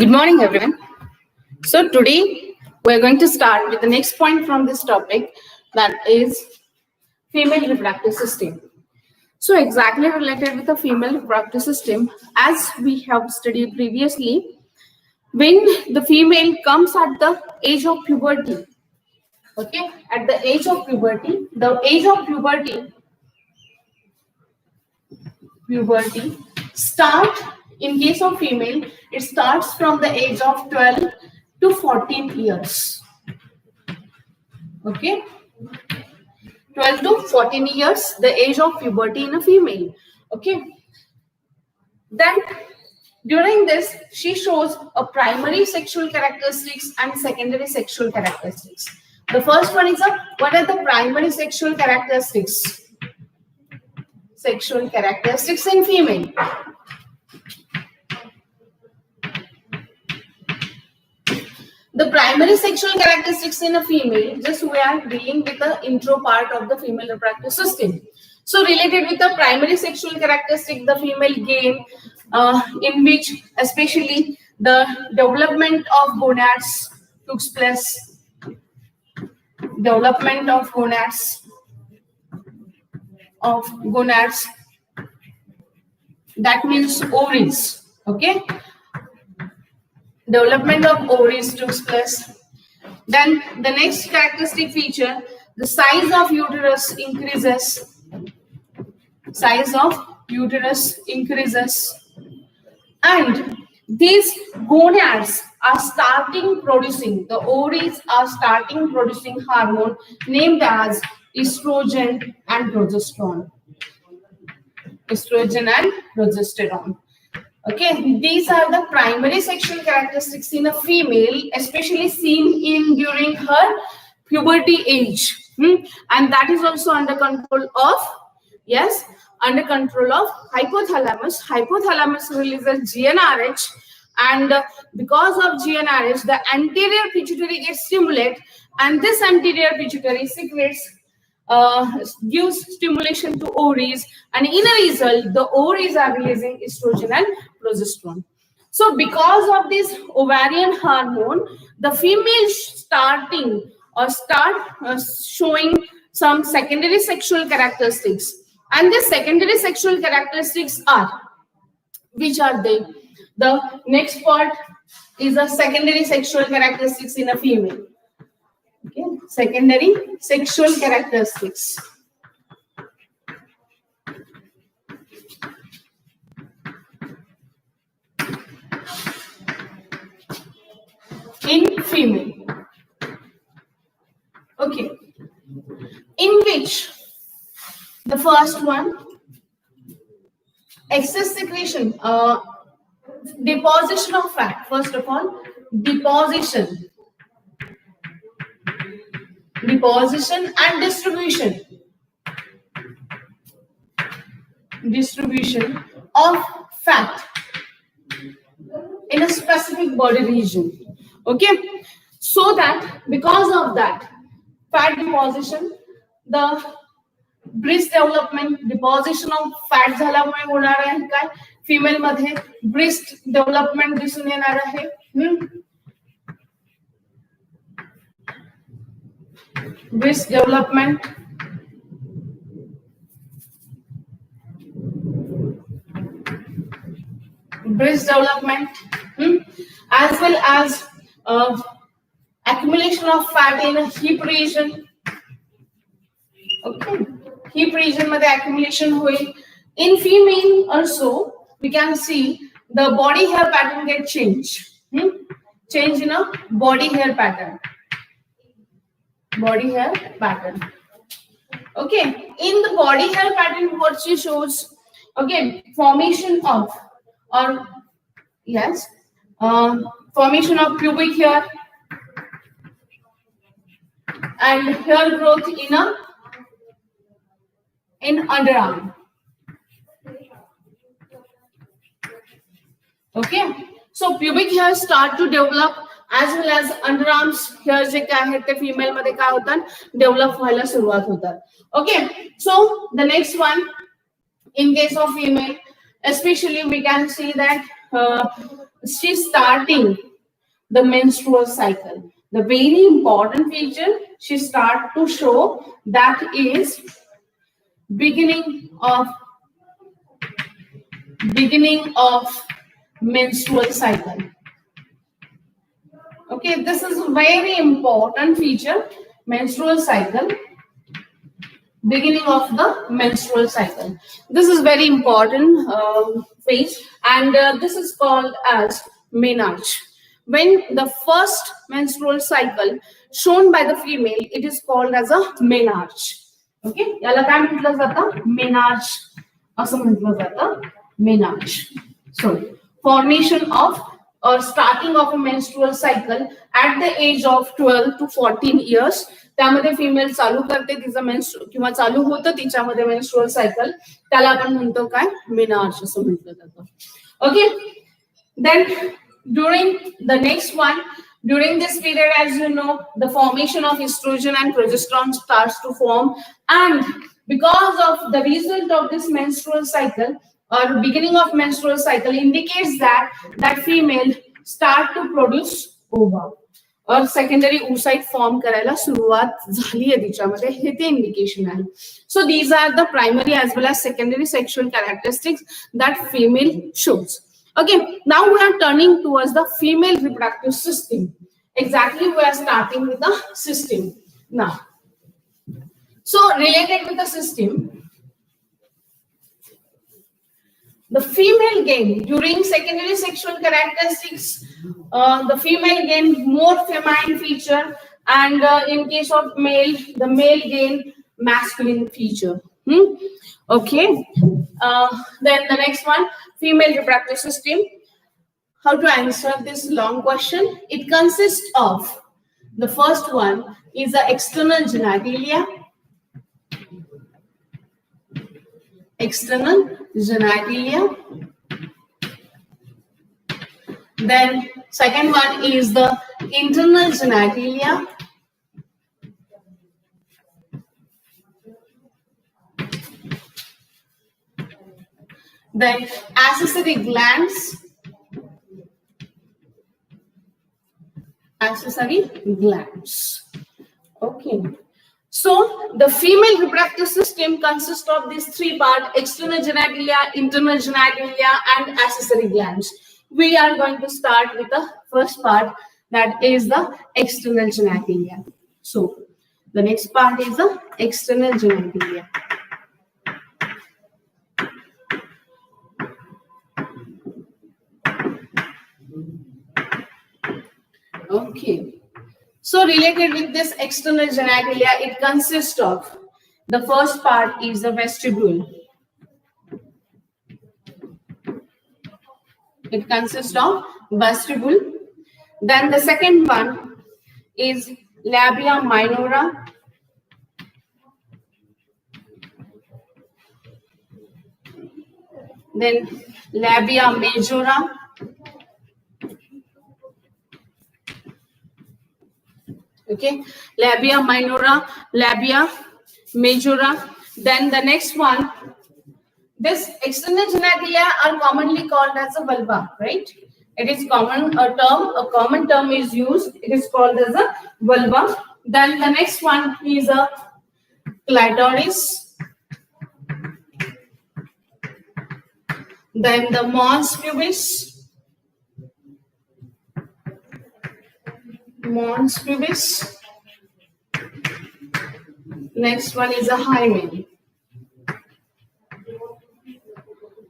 Good morning, everyone. So today we're going to start with the next point from this topic, that is female reproductive system. So exactly related with the female reproductive system, as we have studied previously, when the female comes at the age of puberty, okay, at the age of puberty, puberty start, in case of female, it starts from the age of 12 to 14 years. Okay, 12 to 14 years, the age of puberty in a female. Okay, then during this she shows a primary sexual characteristics and secondary sexual characteristics. The first one is what are the primary sexual characteristics? Sexual characteristics in female. The primary sexual characteristics in a female, just we are dealing with the intro part of the female reproductive system. So related with the primary sexual characteristic, the female gain, in which especially the development of gonads takes place. Development of gonads. That means ovaries. Okay. Development of ovaries takes place. Then the next characteristic feature, the size of uterus increases. Size of uterus increases. And these gonads are starting producing, the ovaries are starting producing hormone named as estrogen and progesterone. Estrogen and progesterone. Okay, these are the primary sexual characteristics in a female, especially seen in during her puberty age. And that is also under control of, yes, under control of hypothalamus. Hypothalamus releases GnRH, and because of GnRH, the anterior pituitary gets stimulated, and this anterior pituitary secretes, gives stimulation to ovaries, and in a result, the ovaries are releasing estrogen and progesterone. So because of this ovarian hormone, the female start showing some secondary sexual characteristics. And the secondary sexual characteristics are, which are they? The next part is the secondary sexual characteristics in a female. Okay, secondary sexual characteristics. In female. Okay, in which the first one, excess secretion, deposition of fat. First of all, deposition and distribution of fat in a specific body region. Okay, so that because of that fat deposition, the breast development, deposition of fat झाल्यामुळे होणार आहे काय, female मध्ये breast development दिसून येणार आहे. Breast development, as well as accumulation of fat in a hip region. Okay, hip region मध्ये accumulation होईल. In female also we can see the body hair pattern get change. Change in a body hair pattern. Okay, in the body hair pattern what she shows, again, formation of, or yes, formation of pubic hair and hair growth in underarm. Okay, so pubic hair start to develop as well as underarms hair जे काय आहे ते female मध्ये काय होतात, develop व्हायला सुरुवात होतात. Okay, so the next one, in case of female, especially we can see that she's starting the menstrual cycle. The very important feature she start to show, that is beginning of menstrual cycle. Okay, this is a very important feature, menstrual cycle, beginning of the menstrual cycle. This is very important phase, and this is called as menarche. When the first menstrual cycle shown by the female, it is called as a menarche. Okay, याला काय म्हटलं जातं? Menarche असं म्हटलं जातं. Menarche. So formation of or starting of a menstrual cycle at the age of 12 to 14 years. त्यामध्ये female चालू करते तिचं मेन्स्ट्रुअल किंवा चालू होतं तिच्यामध्ये मेन्स्ट्रुअल सायकल, त्याला आपण म्हणतो काय? मेनार्च असं म्हटलं जातं. Okay, then during the next one, during this period, as you know, the formation of estrogen and progesterone starts to form, and because of the result of this menstrual cycle or beginning of menstrual cycle indicates that female start to produce ova और secondary oocyte form करायला सुरुवात झाली आहे तिच्यामध्ये, हे ते indication आहे. So these are the primary as well as secondary sexual characteristics that female shows. Okay, now we are turning towards the female reproductive system. Exactly, we are starting with the system now. So related with the system, the female gain during secondary sexual characteristics, the female gain more feminine feature, and in case of male, the male gain masculine feature. Okay, then the next one, female reproductive system. How to answer this long question? It consists of, the first one is the external genitalia. External genitalia. Then second one is the internal genitalia. Then accessory glands. Accessory glands. Okay. So the female reproductive system consists of these three parts: external genitalia, internal genitalia, and accessory glands. We are going to start with the first part, that is the external genitalia. So the next part is the external genitalia. Okay. So related with this external genitalia, it consists of, the first part is the vestibule. It consists of vestibule. Then the second one is labia minora. Then labia majora. Okay, labia minora, labia majora. Then the next one, this external genitalia are commonly called as a vulva, right? It is common a common term is used. It is called as a vulva. Then the next one is a clitoris. Then the mons pubis. Mons pubis. Next one is a hymen.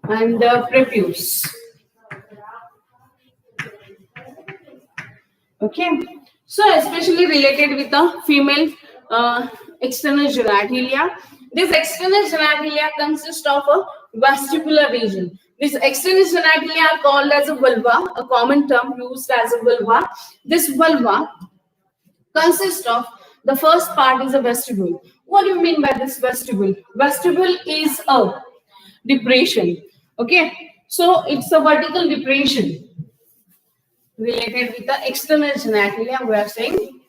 And prepuce. Okay, so especially related with the female external genitalia. This external genitalia consists of a vestibular region. This external genitalia are called as a vulva, a common term used as a vulva. This vulva consists of, the first part is a vestibule. What do you mean by this vestibule? Vestibule is a depression. Okay, so it's a vertical depression related with the external genitalia, we are saying.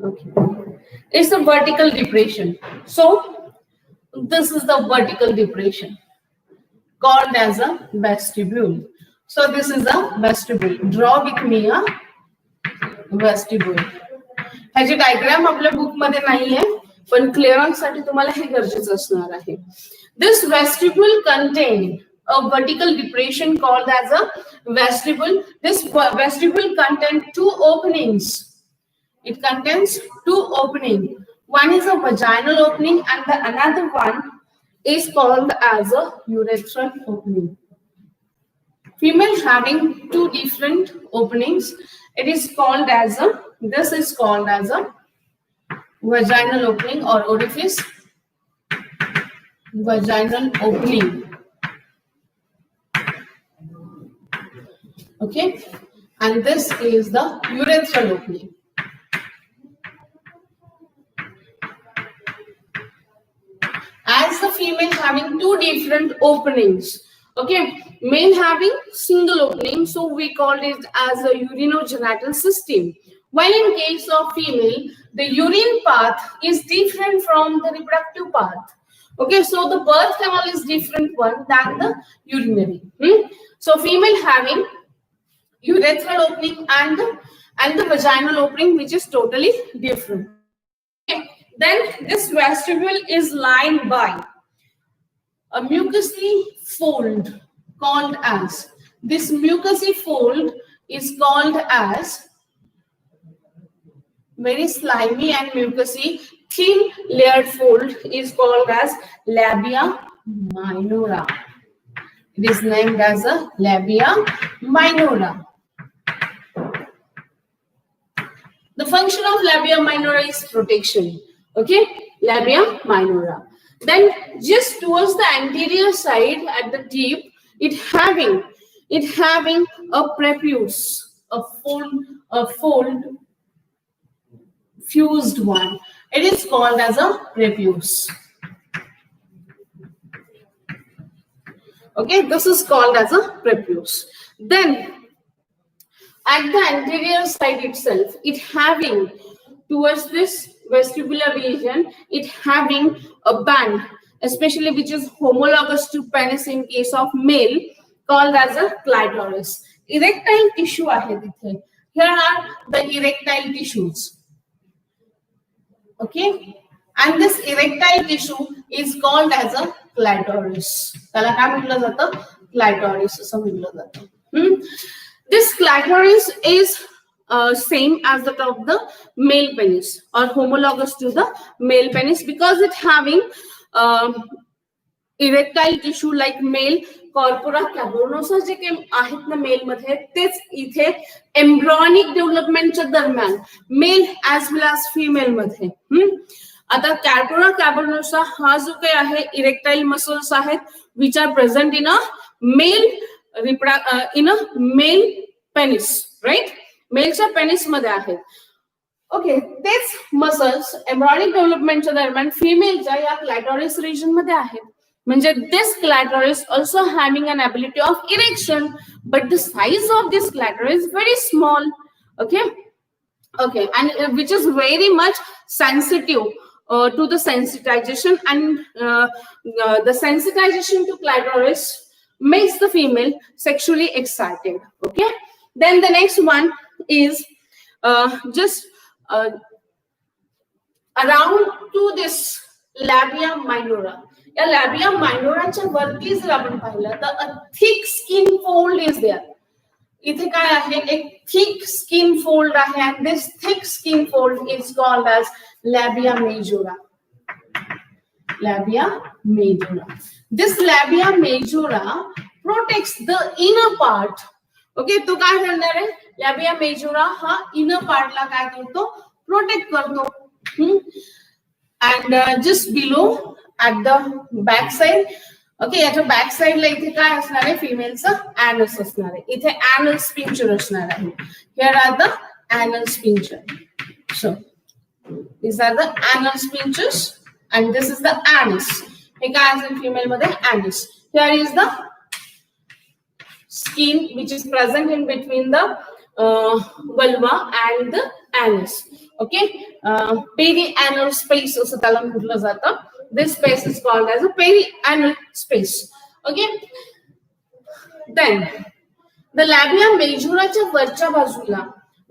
Okay, it's a vertical depression. So this is the vertical depression. called as a vestibule. So this is a vestibule. Draw with me a vestibule. ह्याची diagram आपल्या book मध्ये नाहीये, पण clearance साठी तुम्हाला हे गरजेचं असणार आहे. This vestibule contain a vertical depression called as a vestibule. This vestibule contains two openings. It contains two openings. One is a vaginal opening and the another one is called as a urethral opening. Female having two different openings. It is called as a, this is called as a vaginal opening or orifice. Vaginal opening. Okay, and this is the urethral opening. As the female having two different openings. Okay, male having single opening, so we call it as a urinogenital system. While in case of female, the urine path is different from the reproductive path. Okay, so the birth canal is different one than the urinary. So female having urethral opening and the vaginal opening, which is totally different. Okay. Then this vestibule is lined by a mucousy fold called as, this mucousy fold is called as, very slimy and mucousy thin layered fold is called as labia minora. It is named as a labia minora. The function of labia minora is protection. Okay, labia minora. Then just towards the anterior side at the tip, it having a prepuce, a fold fused one. It is called as a prepuce. Okay, this is called as a prepuce. Then at the anterior side itself, it having towards this vestibular region, it having a band, especially which is homologous to penis in case of male, called as a clitoris. Erectile tissue आहे तिथे. Here are the erectile tissues. Okay, and this erectile tissue is called as a clitoris. त्याला काय म्हटलं जातं? Clitoris असं म्हटलं जातं. This clitoris is same as that of the male penis or homologous to the male penis because it having erectile tissue like male corpora cavernosa जे काही आहेत ना मेल मध्ये तेच इथे embryonic डेव्हलपमेंटच्या दरम्यान mail as well as female मध्ये. आता corpora cavernosa हा जो काही आहे इरेक्टाइल मसल्स आहेत which are present in a male penis, right? मेलच्या पेनिस मध्ये आहेत. ओके, तेच मसल्स एम्ब्रॉनिक डेव्हलपमेंटच्या दरम्यान फिमेलच्या या क्लायटोरिस रिजन मध्ये आहेत. म्हणजे this क्लायटोरिस also having an ability of erection, but the size of this clitoris is very small. Okay, and which is very much sensitive to the sensitization, and the sensitization to clitoris makes the female sexually excited. Okay, then the next one is just around to this labia minora. या labia minoraच्या वरती जर आपण पाहिलं तर a thick skin fold is there. इथे काय आहे? एक thick skin fold आहे, and this thick skin fold is called as labia majora. Labia majora. This labia majora protects the inner part. Okay, तो काय करणार आहे? लॅबिया मेजोरा हा इनर पार्टला काय करतो? प्रोटेक्ट करतो. And just below at the back side. Okay, याच्या back साइडला इथे काय असणार आहे? फिमेलचं ऍनस असणार आहे. इथे ऍनल स्पिंचर असणार आहे. Here are the anal sphincter. So these are the anal sphincters and this is the anus. हे काय असेल फिमेल मध्ये? ऍनस. Here is the skin which is present in between the vulva and the anus. Okay, perianal space असं त्याला म्हटलं जातं. This space is called as a perianal space. Okay. Then the labia मेजोराच्या वरच्या बाजूला,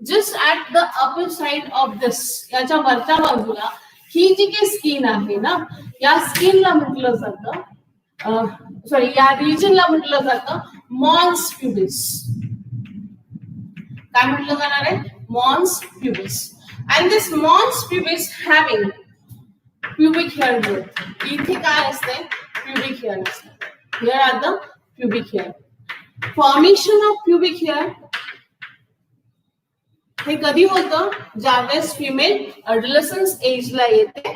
just at the upper side of this, याच्या वरच्या बाजूला ही जी काही स्किन आहे ना, या स्किनला म्हटलं जातं, सॉरी, या रिजनला म्हटलं जातं मॉन्स प्युबिस. काय म्हटलं जाणार आहे? Mons pubis. And this mons pubis having pubic hair growth. इथे काय असते? pubic hair असते. Here are the pubic hair. Formation of pubic hair हे कधी होतं? ज्यावेळेस फिमेल adolescence एज ला येते,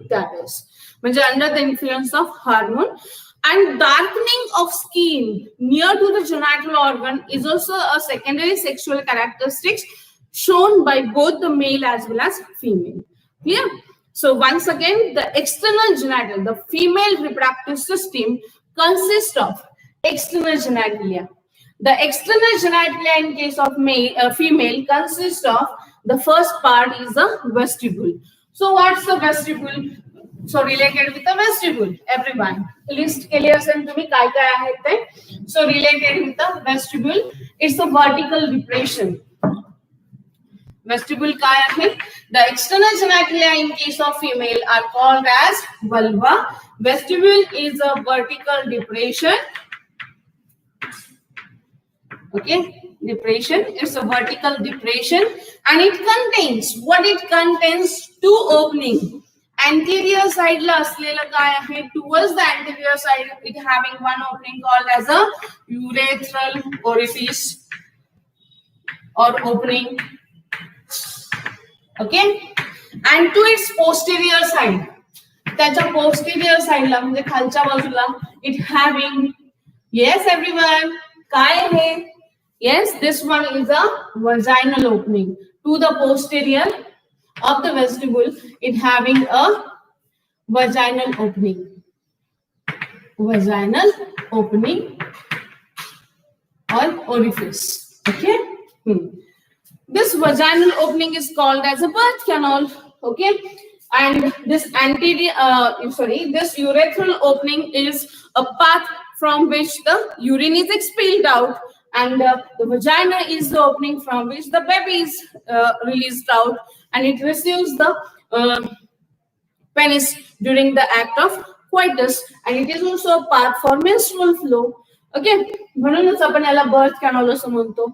त्यावेळेस, म्हणजे under the influence of hormone. And darkening of skin near to the genital organ is also a secondary sexual characteristic shown by both the male as well as female. Clear? So once again, the external genital, the female reproductive system consists of external genitalia. The external genitalia in case of female consists of, the first part is the vestibule. So what's the vestibule? So related with the vestibule, everyone. List के लिए असेल तुम्ही काय काय आहेत ते. So related with the vestibule, it's the vertical depression. Vestibule काय आहे? The external genitalia in case of female are called as vulva. Vestibule is a vertical depression. Okay, depression. It's a vertical depression, and it contains, what it contains? Two opening. Anterior side ला असलेलं काय आहे? Towards the anterior side, it having one opening called as a urethral orifice or opening. Okay, and to its posterior side, त्याच्या posterior side ला म्हणजे खालच्या बाजूला, it having, yes everyone, काय आहे? Yes, this one is a vaginal opening. To the posterior of the vestibule, it having a vaginal opening. Vaginal opening or orifice. Okay. This vaginal opening is called as a birth canal. Okay, and this this urethral opening is a path from which the urine is expelled out, and the vagina is the opening from which the baby is released out, and it receives the penis during the act of coitus, and it is also a path for menstrual flow. Okay, म्हणूनच आपण याला birth canal असं म्हणतो,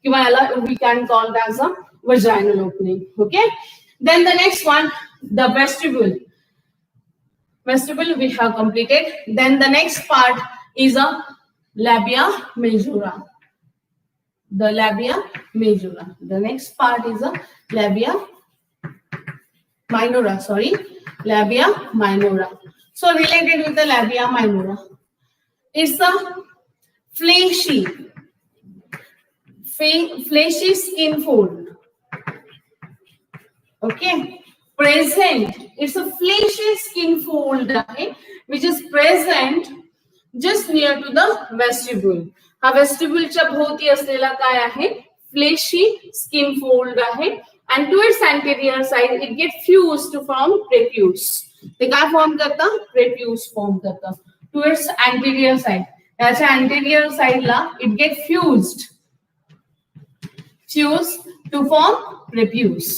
किंवा याला we can call it as a vaginal opening. Okay, then the next one, the vestibule. Vestibule we have completed. Then the next part is a labia majora. The labia majora. The next part is a labia minora. Sorry, labia minora. So related with the labia minora, it's a fleshy skin fold. Okay, present. It's a fleshy skin fold, which is present just near to the vestibule. हा वेस्टिब्यूलच्या भोवती असलेला काय आहे? Fleshy skin fold आहे, and to its anterior side it get fused to form prepuce. ते काय form करतं? prepuce form करतं. To its anterior side, याच्या anterior side ला it get fused to form prepuce.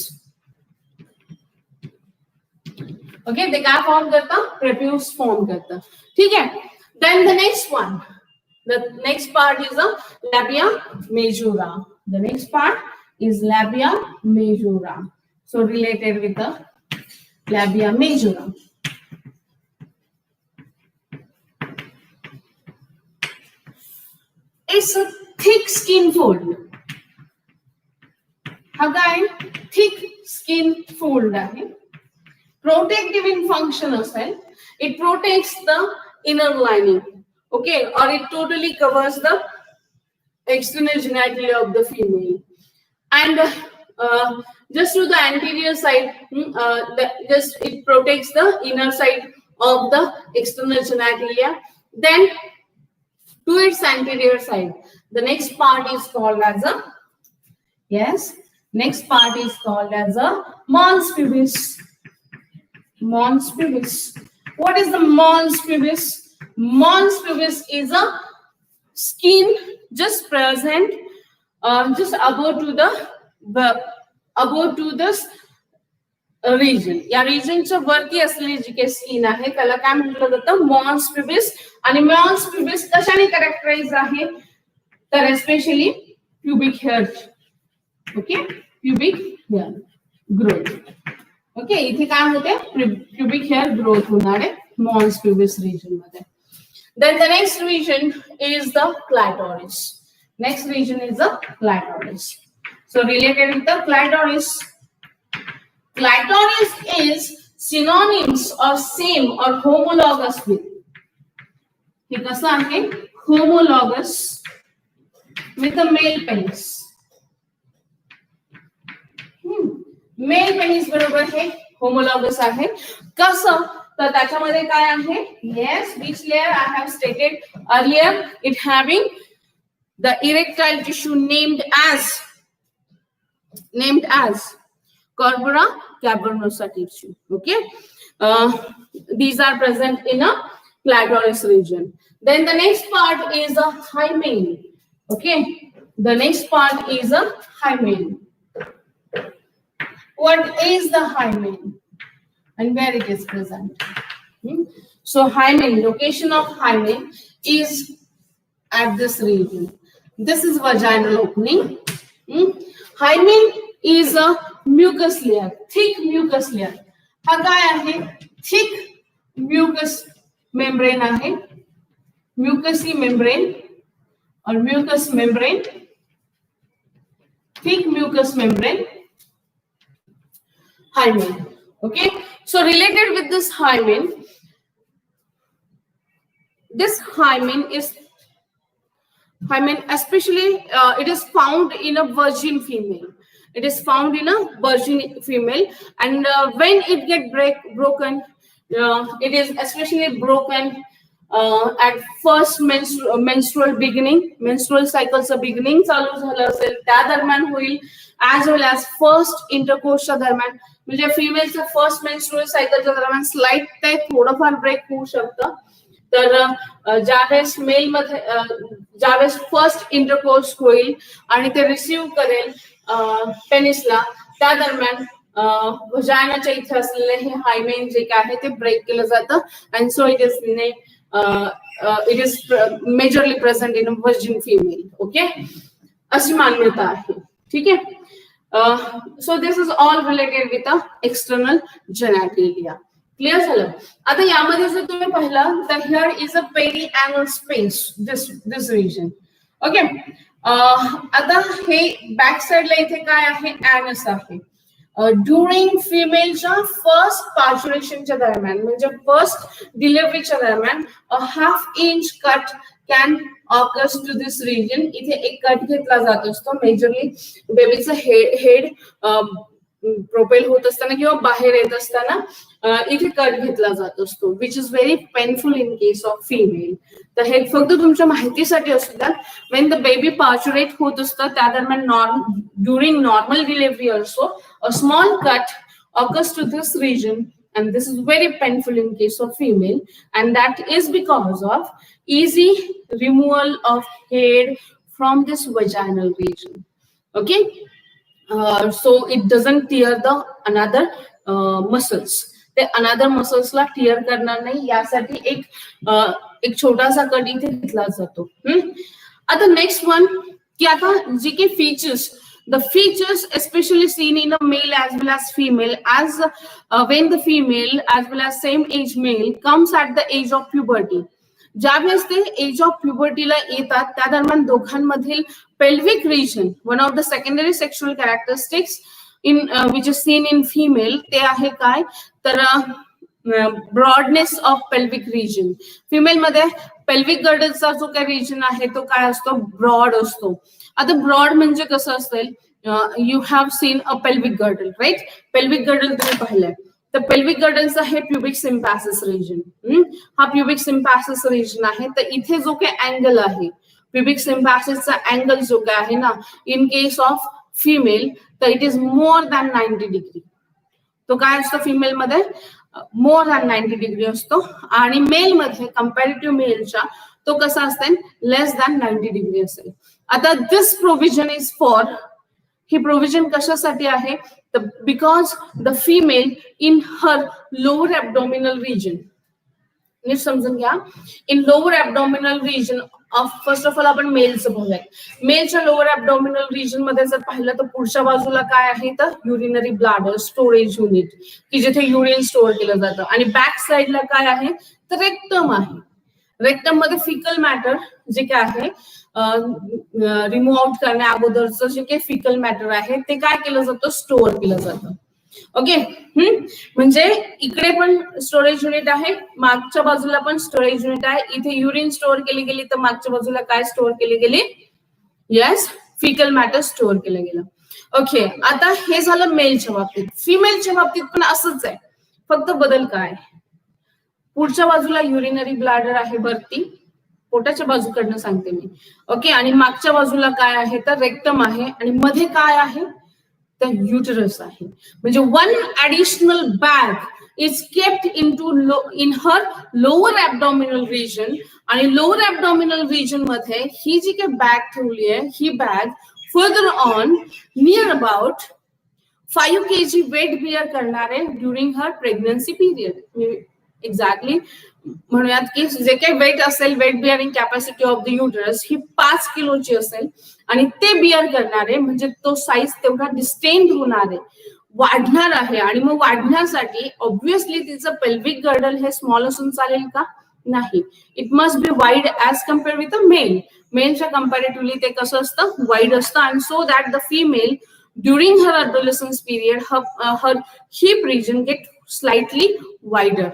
Okay, ते काय फॉर्म करतं? prepuce फॉर्म करतं. ठीक है. Then the next one, the next part is a labia majora. The next part is labia majora. So related with the labia majora. It's a thick skin fold. हा काय? thick skin fold आहे. Protective in function असेल. It protects the inner lining. Okay, or it totally covers the external genitalia of the female, and just to the anterior side, just it protects the inner side of the external genitalia. Then to its anterior side, the next part is called as a, yes, next part is called as a mons pubis. Mons pubis. What is the mons pubis? Mons pubis is a skin just present just above to this region. या रिजनच्या वरती असलेली जी काही skin आहे त्याला काय म्हटलं जातं, मॉन्स प्युबिस. आणि मॉन्स प्युबिस कशाने कॅरेक्टराइज आहे, तर especially pubic hair. Okay, pubic hair growth. Okay, इथे काय होते, प्युबिक हेअर ग्रोथ होणार आहे मॉन्स प्युबिस रिजन मध्ये. Then the next region is the clitoris. Next region is the clitoris. So related with the clitoris, clitoris is synonyms or same or homologous with. हे कसं आहे, homologous with the male penis. Male penis बरोबर हे homologous आहे. कसं, तर त्याच्यामध्ये काय आहे, yes, which layer I have stated earlier, it having the erectile tissue named as corpora cavernosa tissue. Okay, these are present in a clitoris region. Then the next part is a hymen. Okay, the next part is a hymen. What is the hymen and where it is present? So hymen, location of hymen is at this region. This is vaginal opening. Hymen is a mucus layer, thick mucus layer. हा काय आहे, thick mucus membrane आहे, mucousy membrane or mucus membrane, thick mucus membrane, hymen. Okay, so related with this hymen especially it is found in a virgin female. It is found in a virgin female, and when it get broken, it is especially broken at first menstrual beginning, menstrual cycle's beginning चालू झालं असेल त्या दरम्यान होईल, as well as first intercourseच्या दरम्यान, म्हणजे फिमेलचं first menstrual सायकलच्या दरम्यान slight ते थोडंफार ब्रेक होऊ शकतं. तर ज्यावेळेस मेल मध्ये ज्यावेळेस फर्स्ट इंटरकोर्स होईल आणि ते रिसीव्ह करेल पेनिसला, त्या दरम्यान व्हाजायनाच्या इथे असलेले हे हायमेन जे काय आहे ते ब्रेक केलं जातं. And so it is majorly present in a virgin female. Okay, अशी मान्यता आहे. ठीक आहे. So this is all related with the external genitalia. Clear झालं. आता यामध्ये जर तुम्ही पाहिलं तर here is a perianal space, this region. Okay, आता हे बॅक साइडला इथे काय आहे, एनस आहे. ड्युरिंग फिमेलच्या फर्स्ट पार्च्युरेशनच्या दरम्यान, म्हणजे फर्स्ट डिलिव्हरीच्या दरम्यान, half inch cut can occurs to this region. इथे एक कट घेतला जात असतो, मेजरली बेबीचं हेड प्रोपेल होत असताना किंवा बाहेर येत असताना इथे कट घेतला जात असतो, which is very painful in case of female. तर हे फक्त तुमच्या माहितीसाठी असू द्या. वेन द बेबी पार्च्युरेट होत असतं त्या दरम्यान during normal delivery also a small cut occurs to this region, and this is very painful in case of female, and that is because of easy removal of head from this vaginal region. Okay, so it doesn't tear the another muscles. ते another muscles ला tear करणार नाही, यासाठी एक छोटासा cut इथे घेतला जातो. आता नेक्स्ट वन, की आता जी काही features, the features especially seen in a male as well as female, as when the female as well as same age male comes at the age of puberty. ज्यावेळेस ते as of प्युबर्टीला येतात त्या दरम्यान दोघांमधील pelvic region, one of the secondary sexual characteristics in which is seen in female, ते आहे काय, तर broadness of pelvic region. Female मध्ये पेल्विक गर्डलचा जो काही रिजन आहे तो काय असतो, ब्रॉड असतो. आता ब्रॉड म्हणजे कसं असेल, you have seen a pelvic girdle, right. Pelvic girdle तुम्ही पाहिलंय, तर पेल्विक गर्डलचा हे प्युबिक सिम्पॅसिस रिजन. हा प्युबिक सिम्पॅसिस रिजन आहे. तर इथे जो काही अँगल आहे, प्युबिक सिम्पॅसिसचा अँगल जो काय आहे ना, इन केस ऑफ फिमेल, तर it is more than 90 degree. तो काय असतो फिमेल मध्ये, मोर दॅन 90 डिग्री असतो आणि मेल मध्ये कम्पॅरेटिव्ह मेलच्या तो कसा असेल लेस दॅन 90 डिग्री असेल. आता दिस प्रोव्हिजन इज फॉर, ही प्रोव्हिजन कशासाठी आहे तर because the female in her lower abdominal region, नीट समजून घ्या, in lower abdominal region of, first of all आपण मेलचं बोलूया. मेलच्या लोअर ॲब्डॉमिनल रिजन मध्ये जर पाहिलं तर पुढच्या बाजूला काय आहे तर युरिनरी ब्लाडर स्टोरेज युनिट की जिथे युरिन स्टोअर केलं जातं, आणि बॅक साइडला काय आहे तर रेक्टम आहे. रेक्टम मध्ये फिकल मॅटर जे काय आहे रिमूव्ह आउट करण्या अगोदरचं जे काही फिकल मॅटर आहे ते काय केलं जातं स्टोअर केलं जातं. ओके, म्हणजे इकडे पण स्टोरेज युनिट आहे, मागच्या बाजूला पण स्टोरेज युनिट आहे. इथे युरिन स्टोअर केली गेली तर मागच्या बाजूला काय स्टोअर केली गेली, येस फिकल मॅटर स्टोअर केलं गेलं. ओके, आता हे झालं मेलच्या बाबतीत. फिमेलच्या बाबतीत पण असंच आहे, फक्त बदल काय, पुढच्या बाजूला युरिनरी ब्लॅडर आहे वरती, पोटाच्या बाजूकडनं सांगते मी. ओके, आणि मागच्या बाजूला काय आहे तर रेक्टम आहे, आणि मध्ये काय आहे तर युटरस आहे. म्हणजे one additional bag is kept in her lower abdominal region, आणि लोअर ॲब्डॉमिनल रिजन मध्ये ही जी काही बॅग ठेवली आहे ही bag further on near about 5 kg weight bear करणारे during her pregnancy period. Exactly म्हणूयात की जे काही वेट असेल, weight bearing capacity of the uterus ही 5 किलोची असेल, आणि ते बिअर करणारे म्हणजे तो साईज तेवढा डिस्टेंड होणार आहे, वाढणार आहे. आणि मग वाढण्यासाठी ऑब्व्हियसली तिचं पेल्विक गर्डल हे स्मॉल असून चालेल का, नाही, it must be wide as compare with a male. मेलच्या कम्पॅरेटिव्हली ते कसं असतं वाईड असतं, आणि so that the female during her adolescence period her hip region get slightly wider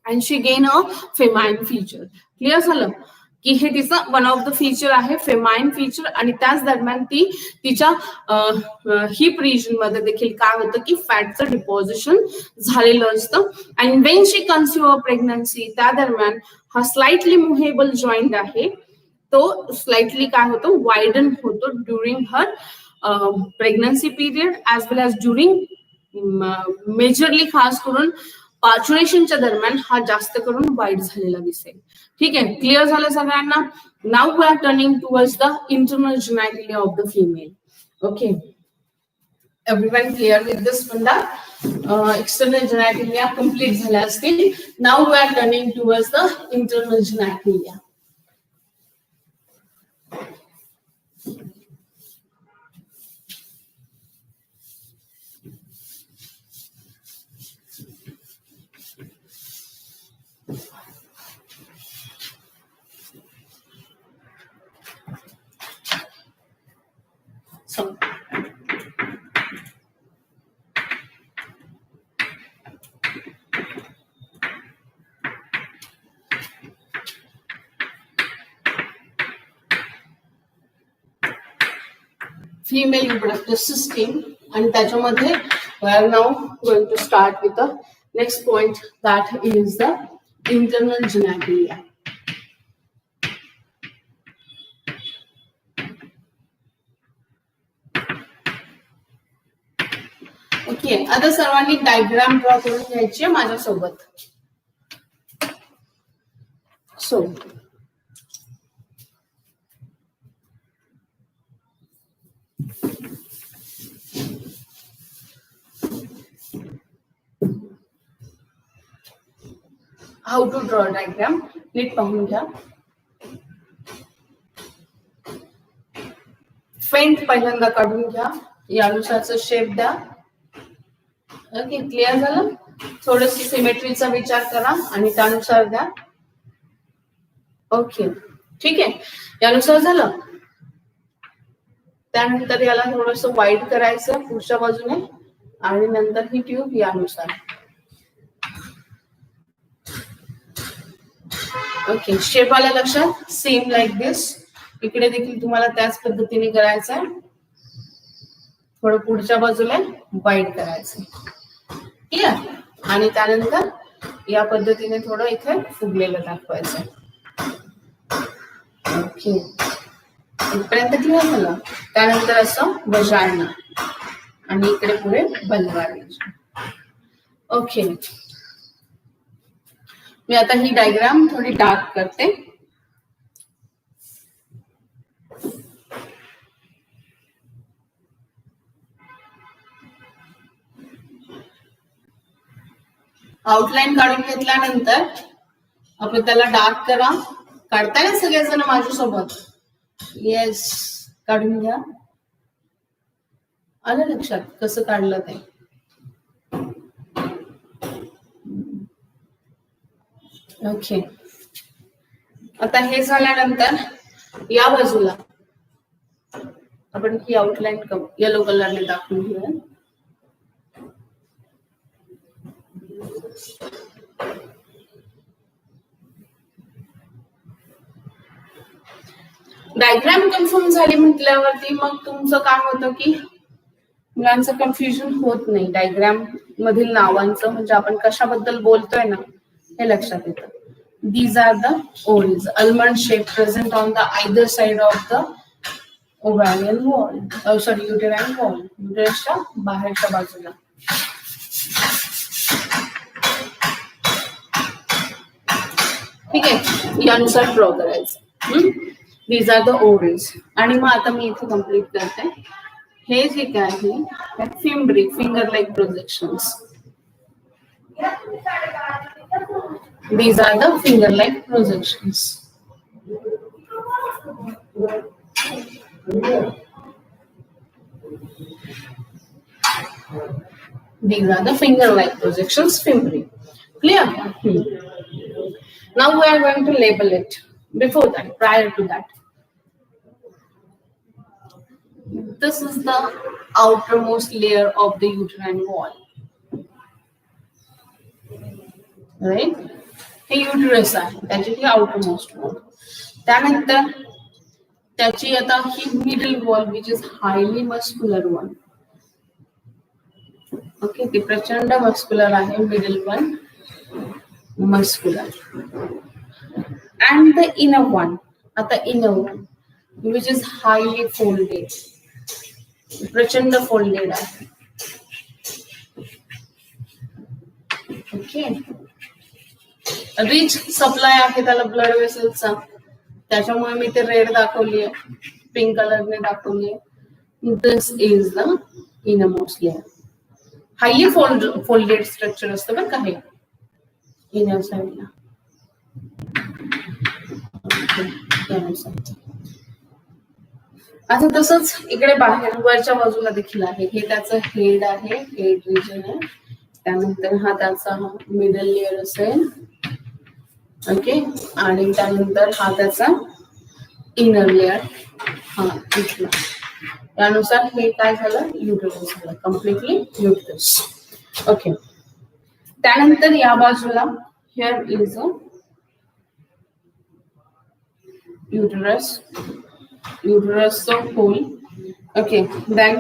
and she gain a feminine feature. Clear झालं की हे तिचं one of the feature आहे फेमाइन फीचर, आणि त्याच दरम्यान ती तिच्या हिप रिजन मध्ये देखील काय होतं की फॅटचं डिपॉझिशन झालेलं असतं. And when she conceive pregnancy त्या दरम्यान हा स्लाइटली मुव्हेबल जॉईंट आहे तो स्लाइटली काय होतो वाइडन होतो during her pregnancy period as well as during majorly खास करून पार्च्युरेशनच्या दरम्यान हा जास्त करून वाईड झालेला दिसेल. ठीक आहे, क्लिअर झालं सगळ्यांना. Now we are turning towards the internal genitally of the female. Okay, everyone clear with this funda. External genitalia complete झाल्या असतील. Now we are turning towards the internal genitalia. So, female reproductive system, and त्याच्यामध्ये we are now going to start with the next point, that is the internal genitalia. Okay, आता सर्वांनी diagram draw करून घ्यायची आहे माझ्यासोबत. So how to draw diagram नीट पाहून घ्या. फेंट पहिल्यांदा काढून घ्या, यानुसारचा शेप द्या. ओके, क्लिअर झालं. थोडस सिमेट्रीचा विचार करा आणि त्यानुसार द्या. ओके, ठीक आहे, यानुसार झालं. त्यानंतर याला थोडस वाईड करायचं पुढच्या बाजूने, आणि नंतर ही ट्यूब यानुसार. ओके, शेप आला लक्षात. Same like this. इकडे देखील तुम्हाला त्याच पद्धतीने करायचं आहे. थोडं पुढच्या बाजूला वाईड करायचं. क्लिअर. आणि त्यानंतर या पद्धतीने थोडं इथे फुगलेलं दाखवायचं. ओके, इथपर्यंत क्लिअर झालं. त्यानंतर असं वजायना, आणि इकडे पुढे बलवार. ओके, मी आता ही डायग्राम थोडी डार्क करते. आउटलाईन काढून घेतल्यानंतर आपण त्याला डार्क करा. काढताय ना सगळेजण माझ्यासोबत? येस, काढून घ्या. आलं लक्षात कसं काढलं ते? ओके. आता हे झाल्यानंतर या बाजूला आपण ही आउटलाईन येलो कलरने दाखवून घेऊया. डायग्राम कन्फर्म झाली म्हटल्यावरती मग तुमचं काय होतं की मुलांचं कन्फ्युजन होत नाही. डायग्राम मधील नावांचं म्हणजे आपण कशाबद्दल बोलतोय ना हे लक्षात येतं. These are the ovaries, almond shape present on the either side of the ovarian wall. Uterine wall. Uterusच्या बाहेरच्या बाजूला. ठीक आहे, यानुसार ड्रॉ करायचं. These are the ovaries. आणि मग आता मी इथे कम्प्लीट करते. हे जे काय आहे fimbriae, finger like projections. These are the finger-like projections. These are the finger-like projections, fimbri. Clear? Now we are going to label it. Before that, prior to that, this is the outermost layer of the uterine wall. Right? हे uterus आहे, त्याची ही outermost wall. त्यानंतर त्याची आता ही middle wall which is highly muscular one. Okay, ती प्रचंड मस्क्युलर आहे. Middle one muscular. And the inner one, आता inner one which is highly folded, प्रचंड फोल्डेड आहे. ओके, रिच सप्लाय आहे त्याला ब्लड वेसलचा, त्याच्यामुळे मी ते रेड दाखवली आहे, पिंक कलरने दाखवली आहे. This is the innermost layer. Highly folded structure असतं बरं का हे इनर साइडला. आता तसंच इकडे बाहेर वरच्या बाजूला देखील आहे. हे त्याचं हेड आहे, हेड रिजन आहे. त्यानंतर हा त्याचा मिडल लेअर असेल. ओके, आणि त्यानंतर हा त्याचा इनर लेअर. हा इथला. त्यानुसार हे काय झालं, युटरस झालं, कम्प्लिटली युटरस. ओके, त्यानंतर या बाजूला हिअर इज अ युटरस, युटरसचं hole. Okay, then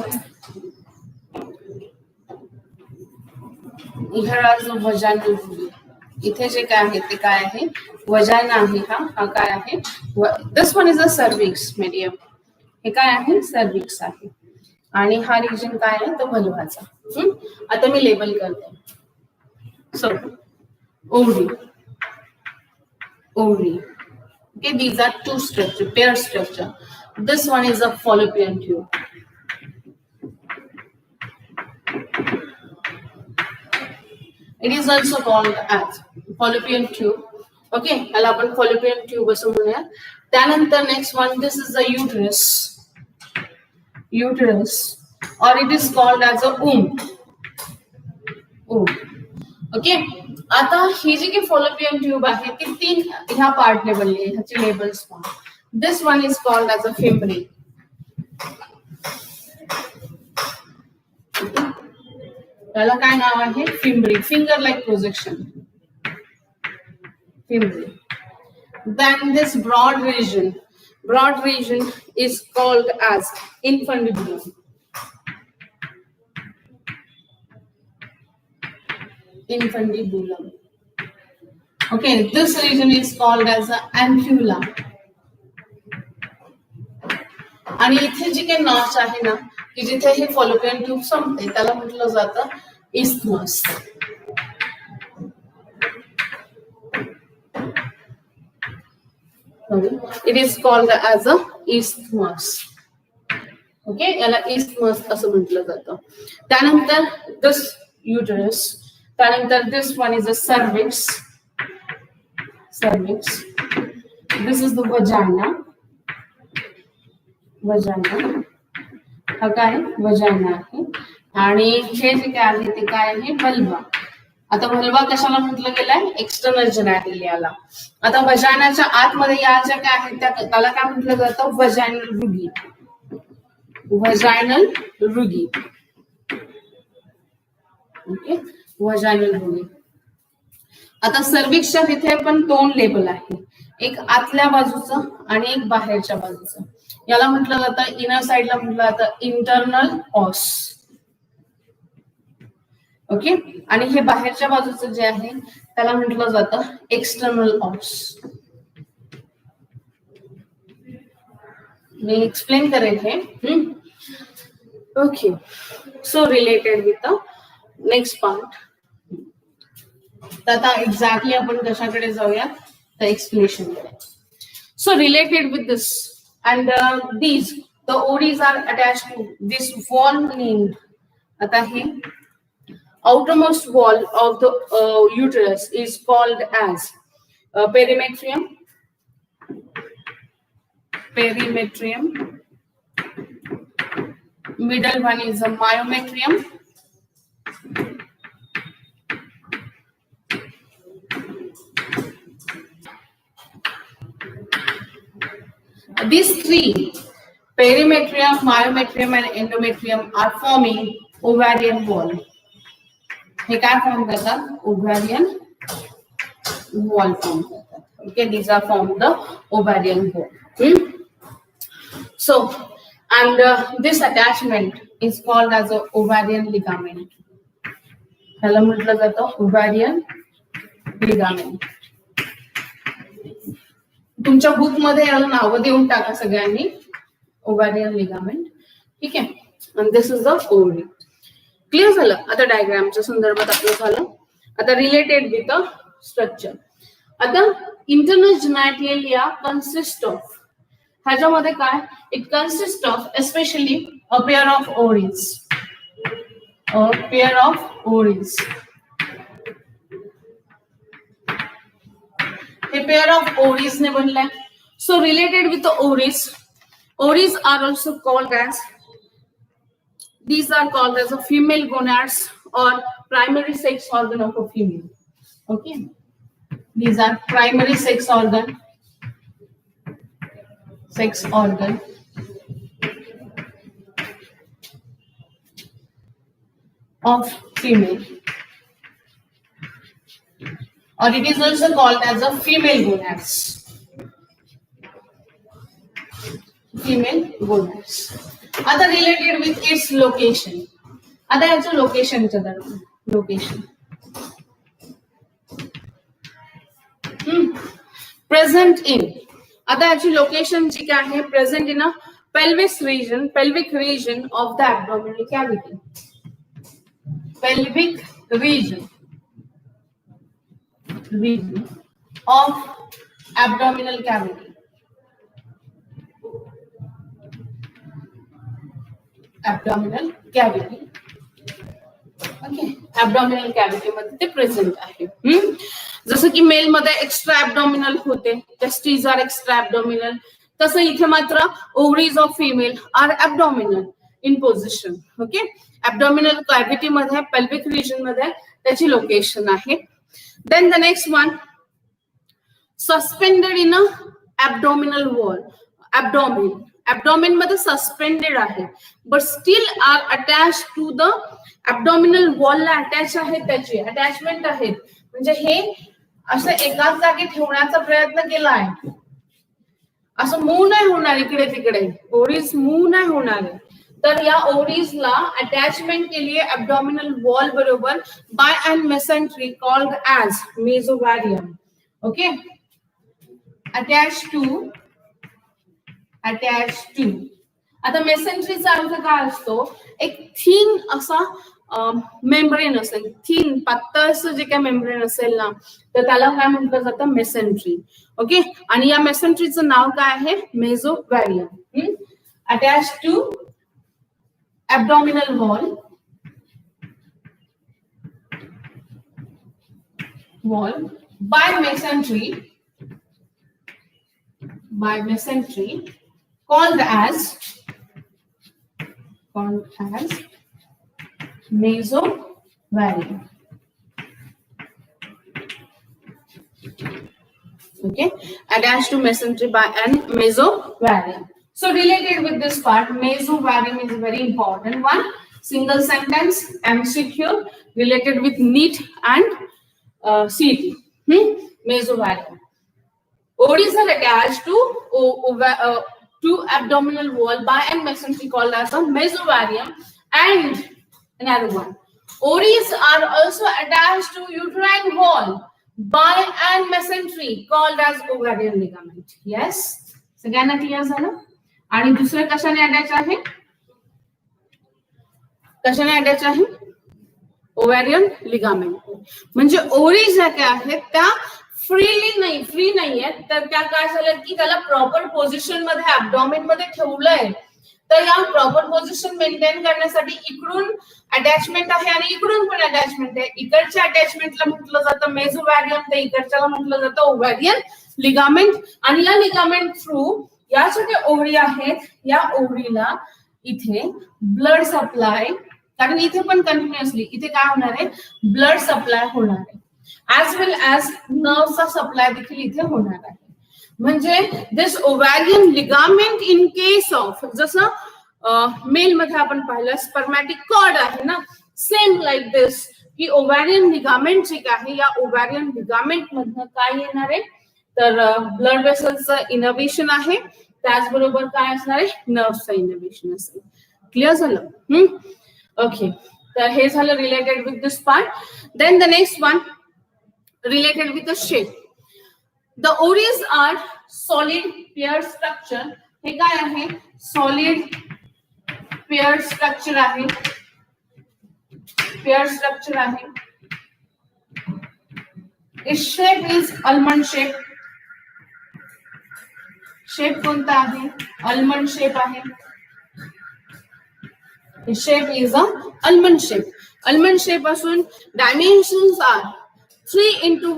here is a vaginal hole. इथे जे काय आहे ते काय आहे, वजाइना आहे. हा काय आहे, this one is a cervix medium. हे काय आहे, सर्विक्स आहे. आणि हा रिजन काय आहे, तो वल्वाचा. आता मी लेबल करते. So ovary, ovary. Okay, these are two structure, pair structure. This one is a fallopian tube. It is also called as fallopian tube. Okay, याला आपण fallopian tube असं म्हणूया. त्यानंतर next one, this is the uterus. Uterus, or it is called as a womb. Womb. Okay, आता ही जी की fallopian tube आहे ती तीन ह्या पार्टने बनली आहे. ह्याचे लेबल्स पहा. This one is called as a fimbri. त्याला काय नाव आहे, fimbriae, finger like projection, fimbriae. Then this broad region is called as infundibulum. Infundibulum. Okay, this region is called as a ampulla. आणि इथे जी काही नॉच आहे ना, की जिथे हे फॉलोपियन ट्यूब संपते त्याला म्हटलं जातं isthmus. It is called as a isthmus. Okay, याला isthmus असं म्हटलं जातं. त्यानंतर this uterus, त्यानंतर this one is a cervix. This is the vagina. हा काय वजाना आहे. आणि हे जे काय आहे ते काय आहे वल्वा. आता वल्वा कशाला म्हटलं गेलाय एक्सटर्नल जेनायलियाला. आता वजानाच्या आतमध्ये या ज्या काय आहेत त्याला काय म्हटलं जातं vaginal rugae. Okay, vaginal rugae. आता सर्विक्सच्या तिथे पण 2 लेबल आहे, एक आतल्या बाजूचं आणि एक बाहेरच्या बाजूचं. याला म्हटलं जातं इनर साइडला म्हटलं जातं इंटरनल ऑस. ओके, आणि हे बाहेरच्या बाजूचं जे आहे त्याला म्हटलं जातं एक्सटर्नल ऑस. मी एक्सप्लेन करेन हे. Okay, so related with the next part. तर आता एक्झॅक्टली आपण कशाकडे जाऊया तर एक्सप्लेनेशन कडे. So related with this and these the ovaries are attached to this wall named. आता हे outermost wall of the uterus is called as perimetrium. Middle one is a myometrium. These 3, perimetrium, myometrium and endometrium, are forming ovarian wall. हे काय form करतात ovarian wall form करतात. Okay, these are formed the ovarian wall. So, and this attachment is called as a ovarian ligament. ह्याला म्हटलं जातं ovarian ligament. तुमच्या book मध्ये याला नावं देऊन टाका सगळ्यांनी. Ovarian ligament. ठीक आहे, आणि this is the ovary. Clear झालं. आता डायग्रामच्या संदर्भात आपलं झालं. आता रिलेटेड विथ द स्ट्रक्चर. आता इंटरनल जेनायलिया कन्सिस्ट ऑफ, ह्याच्यामध्ये काय it consist of especially a pair of ovaries. A pair of ovaries ने बनला है. So related with the ovaries are also called as, these are called as a female gonads or primary sex organ of a female. Okay, these are primary sex organ of female. Or it is also called as a female gonads. Other related with its location. Other also location present in. Other actually location जी क्या है present in a pelvic region of the abdominal cavity. Pelvic region of abdominal cavity. Okay, abdominal cavity मध्ये ते present आहे. जसं की mail मध्ये extra ॲब्डॉमिनल होते, testis are extra ॲब्डॉमिनल, तसं इथे मात्र ovaries of female are abdominal in position. Okay, abdominal cavity मध्ये पेल्विक रिजन मध्ये त्याची लोकेशन आहे. Then the next one, suspended in a abdominal wall. Abdomen मध्ये suspended आहे, but still are attached to the abdominal wall La attach आहे, त्याची attachment आहे. म्हणजे हे असं एकाच जागी ठेवण्याचा प्रयत्न केला आहे. असं मूव नाही होणार इकडे तिकडे, ओव्हरीज मूव नाही होणार आहे. तर या ओव्हरीजला अटॅचमेंट केली आहे ॲब्डॉमिनल वॉल बरोबर by an mesentery called as mesovarium. Okay, attach to. आता मेसेंट्रीचा अर्थ काय असतो, एक थिन असा मेम्ब्रेन असेल, थिन पातळसं जे काय मेम्ब्रेन असेल ना, तर त्याला काय म्हटलं जातं, मेसेंट्री. ओके, आणि या मेसेंट्रीचं नाव काय आहे, mesovarium. Attach to abdominal wall by mesentery called as mesovarium. Okay, attached to mesentery by an mesovarium. So related with this part, mesovarium is a very important one. Single sentence MCQ related with NEET and CET. Mesovarium. Ovaries are attached to abdominal wall by an mesentery called as a mesovarium. And another one, ovaries are also attached to uterine wall by an mesentery called as ovarian ligament. Yes, सगळ्यांना clear झालं. आणि दुसरं कशाने attach आहे, कशाने attach आहे, ovarian ligament. म्हणजे ओव्हरीज ज्या काय आहेत त्या फ्री नाही आहेत, तर त्या काय झालं की त्याला प्रॉपर पोझिशन मध्ये ऍब्डॉमेन मध्ये ठेवलंय. तर या प्रॉपर पोझिशन मेंटेन करण्यासाठी इकडून अटॅचमेंट आहे आणि इकडून पण अटॅचमेंट आहे. इकडच्या अटॅचमेंटला म्हटलं जातं मेसोवॅरियम, तर इकडच्याला म्हटलं जातं ओव्हॅरियन लिगामेंट. आणि या लिगामेंट थ्रू या ज्या ओव्हरी आहेत, या ओव्हरीला इथे ब्लड सप्लाय, कारण इथे पण कंटिन्युअसली इथे काय होणार आहे, ब्लड सप्लाय होणार आहे, ऍज वेल ऍज नर्वचा सप्लाय देखील इथे होणार आहे. म्हणजे this ovarian ligament in case of, जसं मेल मध्ये आपण पाहिलं स्पर्मॅटिक कॉर्ड आहे ना, सेम लाईक दिस की ओव्हॅरियन लिगामेंट जे आहे, या ओव्हॅरियन लिगामेंट मधनं काय येणार आहे, तर ब्लड वेसलचं इनोव्हेशन आहे, त्याचबरोबर काय असणार आहे, नर्व्हचं इनोव्हेशन असेल. क्लिअर झालं. ओके, तर हे झालं related with this part. Then the next one related with the shape. The ovaries are solid pair structure. हे काय आहे, सॉलिड पेअर स्ट्रक्चर आहे, पेअर स्ट्रक्चर आहे. It's shape is almond shape. Shape कोणता आहे, almond शेप आहे. Shape is a almond shape. almond shape असून dimensions are 3 into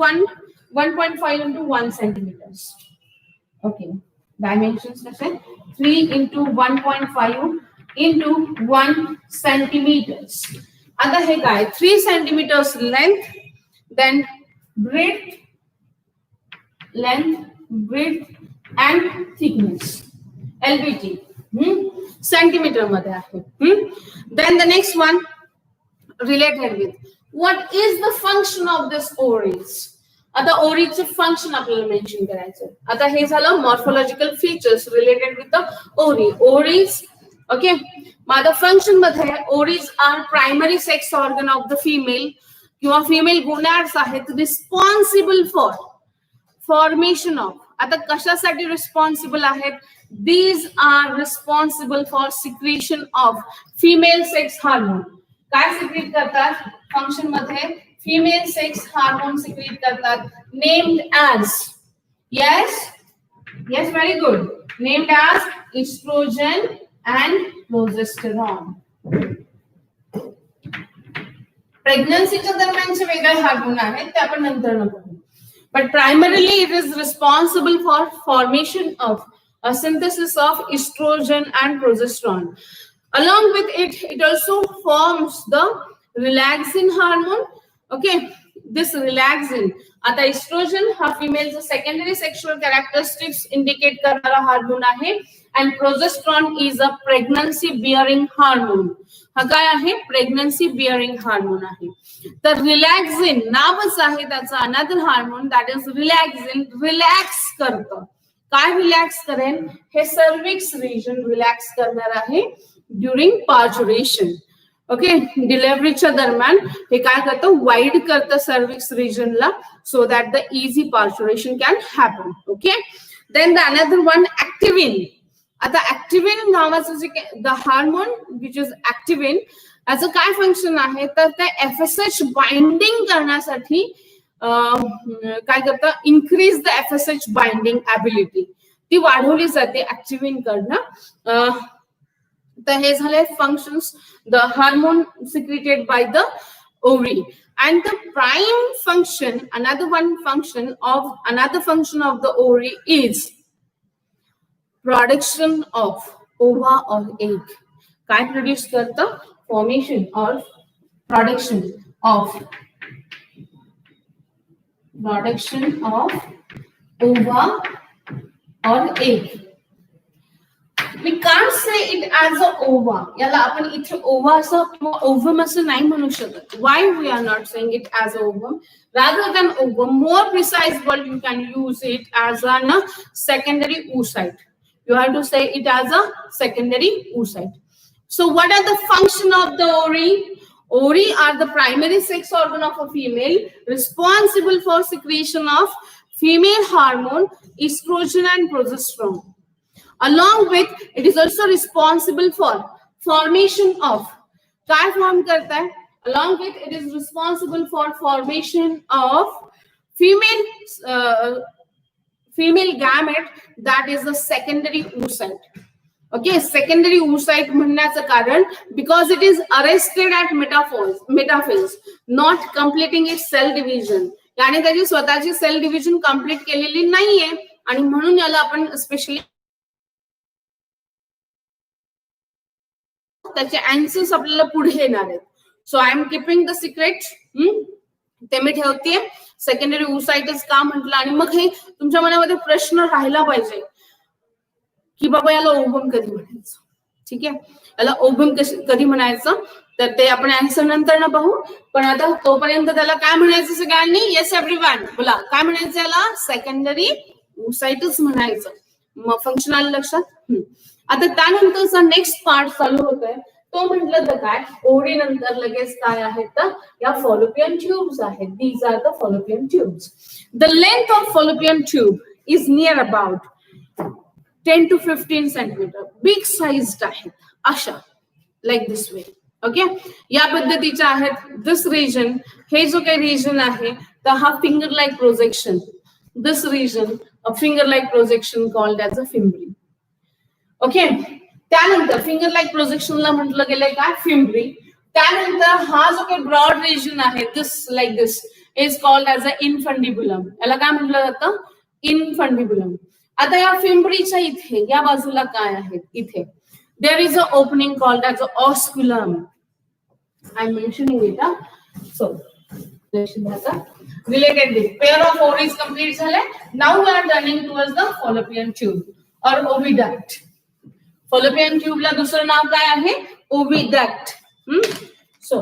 1.5 into 1 centimeters. Okay, dimensions कसे 3 into 1.5 into 1 centimeters. आता हे काय, 3 centimeters length, then breadth and thickness, LBT centimeter मध्ये आहे. Then the next one related with what is the function of this ovaries. आता ओव्हरीचं function आपल्याला mention करायचं. आता हे झालं morphological features related with the ovary. Ovaries, okay, माझं function मध्ये ovaries are primary sex organ of the female किंवा female gonads आहेत, रिस्पॉन्सिबल फॉर फॉर्मेशन ऑफ. आता कशासाठी रिस्पॉन्सिबल आहेत, these are responsible for secretion of female sex hormone. काय secrete करतात function मध्ये, फिमेल सेक्स हार्मोन सिक्रेट करतात, named as, yes very good, named as estrogen and progesterone. प्रेग्नन्सीच्या दरम्यानचे वेगळे हार्मोन आहेत, ते आपण नंतर बघू. But primarily it is responsible for formation of a synthesis of estrogen and progesterone. Along with it, it also forms the relaxin hormone. Okay, this relaxin, आता estrogen हा female's secondary sexual characteristics indicate करणारा hormone आहे, and progesterone is a pregnancy bearing hormone. हा काय आहे, pregnancy bearing hormone आहे. तर रिलॅक्सिन नावच आहे त्याचं, another hormone that is relaxin, relax करतं. काय रिलॅक्स करेल, हे सर्विक्स रिजन रिलॅक्स करणार आहे ड्युरिंग पार्च्युरेशन. ओके, डिलिव्हरीच्या दरम्यान हे काय करतं, वाईड करतं सर्विक्स रिजनला, so that the easy parturition can happen. Okay, then the another one activin. आता ऍक्टिव्हिन नावाचं जे the hormone which is activin, याचं काय फंक्शन आहे तर ते FSH बाइंडिंग करण्यासाठी काय करतं, increase the FSH binding ability, ती वाढवली जाते ऍक्टिव्हिन कडनं. तर हे झाले functions, the hormone secreted by the ovary. And the prime function, another function of the ovary is production of ova or egg. काय प्रोड्यूस करतं, फॉर्मेशन और production of ova or egg. We can't say it as a ova. याला आपण इथे ova असं किंवा ovum असं नाही म्हणू शकत. Why we are not saying it as ovum? Rather than ovum, more precise word you can use it as a secondary oocyte. You have to say it as a secondary oocyte. So what are the function of the ovary? Ovary are the primary sex organ of a female, responsible for secretion of female hormone, estrogen and progesterone. Along with, it is also responsible for formation of, क्या form करता है? Along with, it is responsible for formation of female gamete, that is the secondary oocyte. Okay, secondary oocyte म्हणण्याचं कारण because it is arrested at metaphase, not completing its cell division. याने त्याची स्वतःची cell division complete केलेली नाहीये आणि म्हणून याला आपण स्पेशली त्याचे आन्सर्स आपल्याला पुढे येणार आहेत. सो I am keeping the secret, ते मी ठेवते. सेकंडरी oocytes का म्हटलं, आणि मग हे तुमच्या मनामध्ये प्रश्न राहिला पाहिजे की बाबा याला ओव्हम कधी म्हणायचं. ठीक आहे, याला ओव्हम कधी म्हणायचं तर ते आपण आन्सर नंतर ना पाहू. पण आता तोपर्यंत त्याला काय म्हणायचं सगळ्यांनी? येस एव्हरीवन बोला, काय म्हणायचं याला? सेकंडरी oocytes म्हणायचं. मग फंक्शन आलं लक्षात. आता त्यानंतरचा नेक्स्ट पार्ट चालू होतोय तो म्हटलं तर काय, ओव्हरी नंतर लगेच काय आहे तर या फॉलोपियन ट्यूब्स आहेत. These are the fallopian tubes. The length of fallopian tube is near about 10 to 15 centimetre. Big sized आहेत अशा, लाईक दिस वे. ओके, या पद्धतीच्या आहेत. दिस रिजन, हे जो काही रिजन आहे तर हा finger like projection, this region a finger like projection called as a fimbriae. Okay, त्यानंतर फिंगर लाईक प्रोजेक्शनला म्हटलं गेलंय काय, फिम्ब्री. त्यानंतर हा जो काही ब्रॉड रिजन आहे this like this is called as a infundibulum. याला काय म्हटलं जातं? इन्फंडिब्युलम. आता या फिम्ब्रीच्या इथे या बाजूला काय आहे, इथे there is a opening called as a osculum. I am mentioning it. So related this pair of ovaries complete झाले. Now we are turning towards the fallopian tube or oviduct. Fallopian ट्यूबला दुसरं नाव काय आहे? Oviduct. So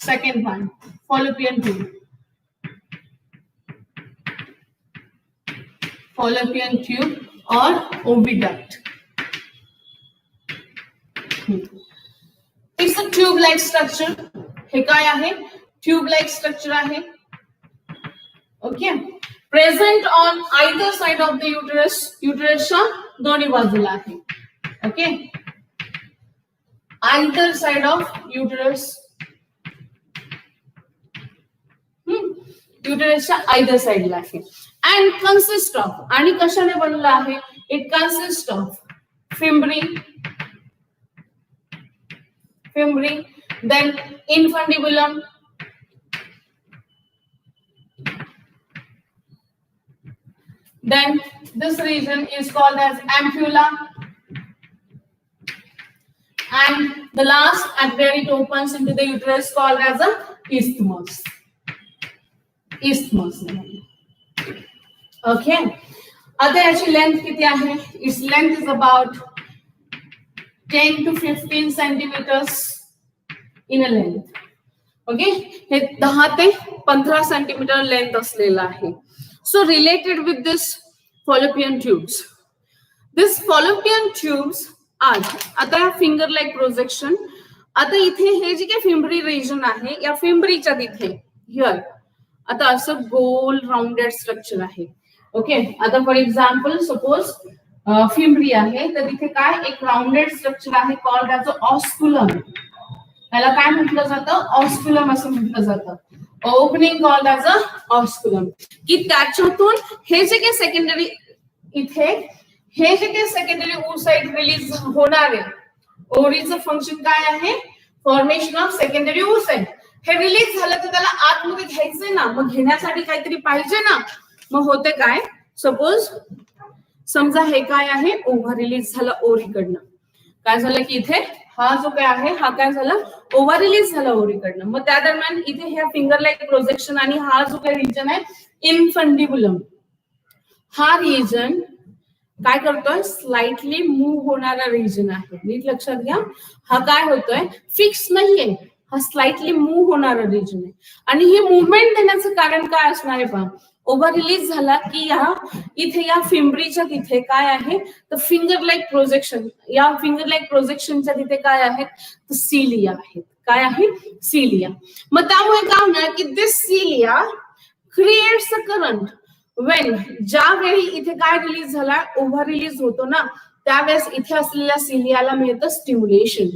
second one, fallopian tube. Fallopian tube or oviduct. It's a tube like structure. हे काय आहे? Tube like structure आहे. Okay, present on either side of the uterus. युटरसच्या दोन्ही बाजूला आहे. Okay, either side of uterus, युटरसच्या either साइडला आहे. अँड कन्सिस्ट ऑफ, आणि कशाने बनलं आहे? It consist of fimbriae, then infundibulum, then this region is called as ampulla, and the last at where it opens into the uterus called as a isthmus. Isthmus. Okay, आता याची length किती आहे? Its length is about 10 to 15 centimeters in a length. Okay, हे 10 ते 15 centimetre length असलेला आहे. So related with this fallopian tubes, this fallopian tubes are आता finger like projection. आता इथे हे जे काही फिम्ब्री रिजन आहे या फिम्ब्रीच्या तिथे हिअर आता असं गोल राउंडेड स्ट्रक्चर आहे. ओके, आता फॉर एक्झाम्पल सपोज फिम्ब्री आहे तर तिथे काय एक राउंडेड स्ट्रक्चर आहे कॉल्ड ॲज अ ऑस्क्युलम. याला काय म्हटलं जातं, ऑस्क्युलम असं म्हटलं जातं. Opening called as a osculum. की त्याच्यातून हे जे काही सेकंडरी इथे हे जे काही सेकंडरी oocyte रिलीज होणार आहे, ओव्हरीचं फंक्शन काय आहे, फॉर्मेशन ऑफ सेकंडरी oocyte. हे रिलीज झालं तर त्याला आतमध्ये घ्यायचंय ना, मग घेण्यासाठी काहीतरी पाहिजे ना. मग होते काय, सपोज समजा हे काय आहे, ओव्हा रिलीज झाला ओव्हरीकडनं. काय झालं की इथे हा जो काय आहे हा काय झाला, ओव्हा रिलीज झाला ओव्हरीकडनं. मग त्या दरम्यान इथे ह्या फिंगर लाईक प्रोजेक्शन आणि हा जो काही रिजन आहे इन्फंडिबुलम, हा रिजन काय करतोय, स्लाइटली मूव्ह होणारा रिजन आहे. नीट लक्षात घ्या, हा काय होतोय, फिक्स नाहीये, हा स्लाइटली मूव्ह होणारा रिजन आहे. आणि हे मुवमेंट देण्याचं कारण काय असणार आहे पहा, ओव्हा रिलीज झाला की या इथे या फिंब्रीच्या तिथे काय आहे, तर फिंगर लाईक प्रोजेक्शन, या फिंगर लाईक प्रोजेक्शनच्या तिथे काय आहेत, तर सिलिया आहेत. काय आहे, सिलिया. मग त्यामुळे काय होणार की this cilia creates a current when, ज्यावेळी इथे काय रिलीज झाला, ओव्हा रिलीज होतो ना, त्यावेळेस इथे असलेल्या सिलियाला मिळतं स्टिम्युलेशन.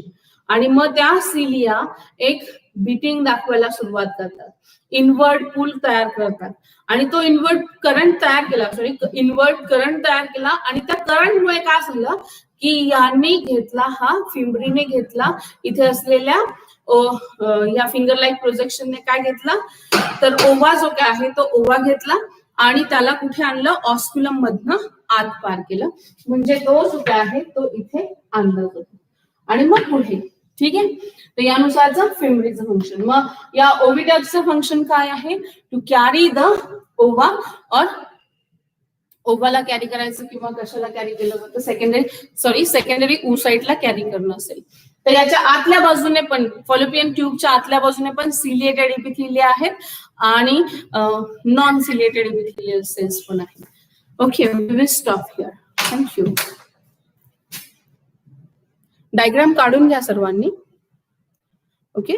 आणि मग त्या सिलिया एक बीटिंग दाखवायला सुरुवात करतात, इनवर्ट पूल तयार करतात. आणि तो इनवर्ट करंट तयार केला आणि त्या करंटमुळे काय झालं की यांनी घेतला, हा फिंबरीने घेतला, इथे असलेल्या या फिंगर लाईक प्रोजेक्शनने काय घेतला, तर ओव्हा जो काय आहे तो ओव्हा घेतला आणि त्याला कुठे आणलं, ऑस्क्युलम मधनं आत पार केलं. म्हणजे तो जो काय आहे तो इथे आणला जातो आणि मग पुढे. ठीक आहे, तर यानुसारचं फिंबरीचं फंक्शन. मग या ओव्हिडक्टचं फंक्शन काय आहे, टू कॅरी द ओव्हा, और ओव्हाला कॅरी करायचं किंवा कशाला कॅरी केलं जातं, सेकंडरी oocyteला कॅरी करणं असेल. तर याच्या आतल्या बाजूने पण, फॉलोपियन ट्यूबच्या आतल्या बाजूने पण सिलिएटेड इपिथेलिया आहेत आणि नॉन सिलिएटेड इपिथेलियल सेल्स पण आहेत. Okay, we will stop here. Thank you. Diagram काढून घ्या सर्वांनी. ओके.